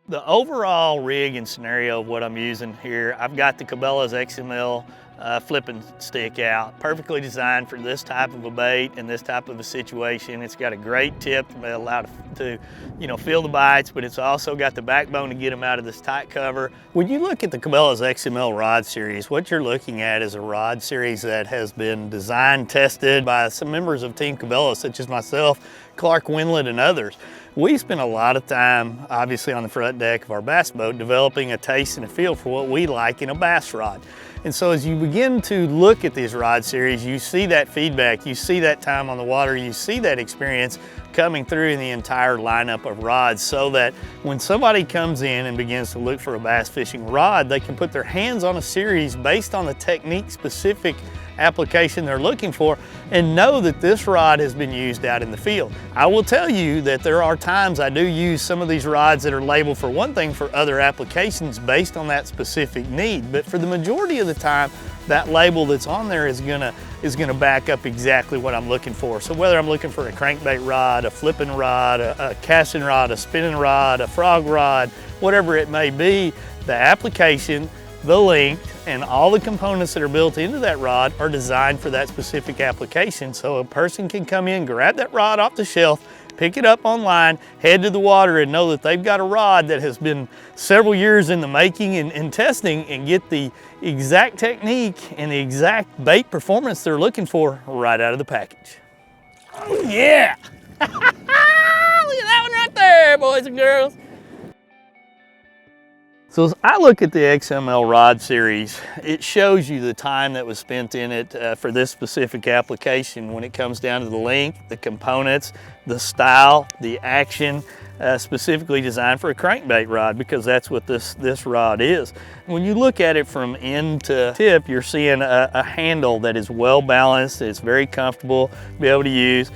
The overall rig and scenario of what I'm using here, I've got the Cabela's XML flipping stick out, perfectly designed for this type of a bait and this type of a situation. It's got a great tip to allow to feel the bites, but it's also got the backbone to get them out of this tight cover. When you look at the Cabela's XML rod series, what you're looking at is a rod series that has been designed, tested by some members of Team Cabela, such as myself, Clark Winlet, and others. We spent a lot of time, obviously, on the front deck of our bass boat, developing a taste and a feel for what we like in a bass rod. And so as you begin to look at these rod series, you see that feedback, you see that time on the water, you see that experience coming through in the entire lineup of rods, so that when somebody comes in and begins to look for a bass fishing rod, they can put their hands on a series based on the technique specific application they're looking for and know that this rod has been used out in the field. I will tell you that there are times I do use some of these rods that are labeled for one thing for other applications based on that specific need, but for the majority of the time that label that's on there is gonna back up exactly what I'm looking for. So whether I'm looking for a crankbait rod, a flipping rod, a casting rod, a spinning rod, a frog rod, whatever it may be, the application, the length, and all the components that are built into that rod are designed for that specific application. So a person can come in, grab that rod off the shelf, pick it up online, head to the water, and know that they've got a rod that has been several years in the making and testing, and get the exact technique and the exact bait performance they're looking for right out of the package. Oh yeah! Look at that one right there, boys and girls. So as I look at the XML rod series, it shows you the time that was spent in it for this specific application when it comes down to the length, the components, the style, the action, specifically designed for a crankbait rod, because that's what this rod is. When you look at it from end to tip, you're seeing a handle that is well balanced, it's very comfortable to be able to use.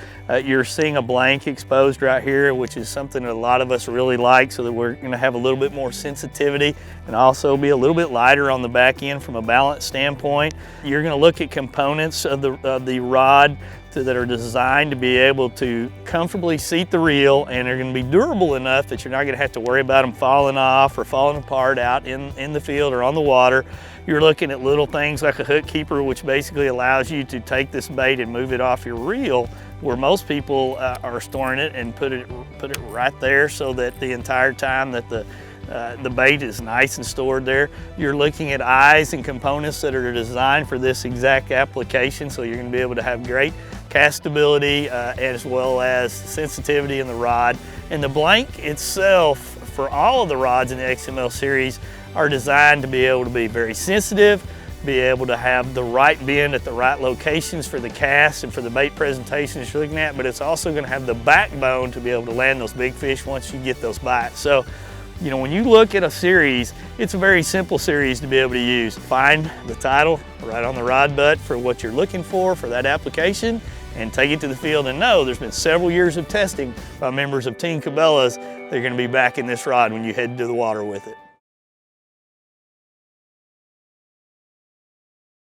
You're seeing a blank exposed right here, which is something that a lot of us really like, so that we're gonna have a little bit more sensitivity and also be a little bit lighter on the back end from a balance standpoint. You're gonna look at components of the rod that are designed to be able to comfortably seat the reel, and they're going to be durable enough that you're not going to have to worry about them falling off or falling apart out in the field or on the water. You're looking at little things like a hook keeper, which basically allows you to take this bait and move it off your reel, where most people are storing it and put it right there, so that the entire time that the bait is nice and stored there. You're looking at eyes and components that are designed for this exact application, so you're going to be able to have great castability as well as sensitivity in the rod. And the blank itself, for all of the rods in the XML series, are designed to be able to be very sensitive, be able to have the right bend at the right locations for the cast and for the bait presentations you're looking at, but it's also going to have the backbone to be able to land those big fish once you get those bites. So, when you look at a series, it's a very simple series to be able to use. Find the title right on the rod butt for what you're looking for that application, and take it to the field and know there's been several years of testing by members of Team Cabela's. They're going to be backing this rod when you head to the water with it.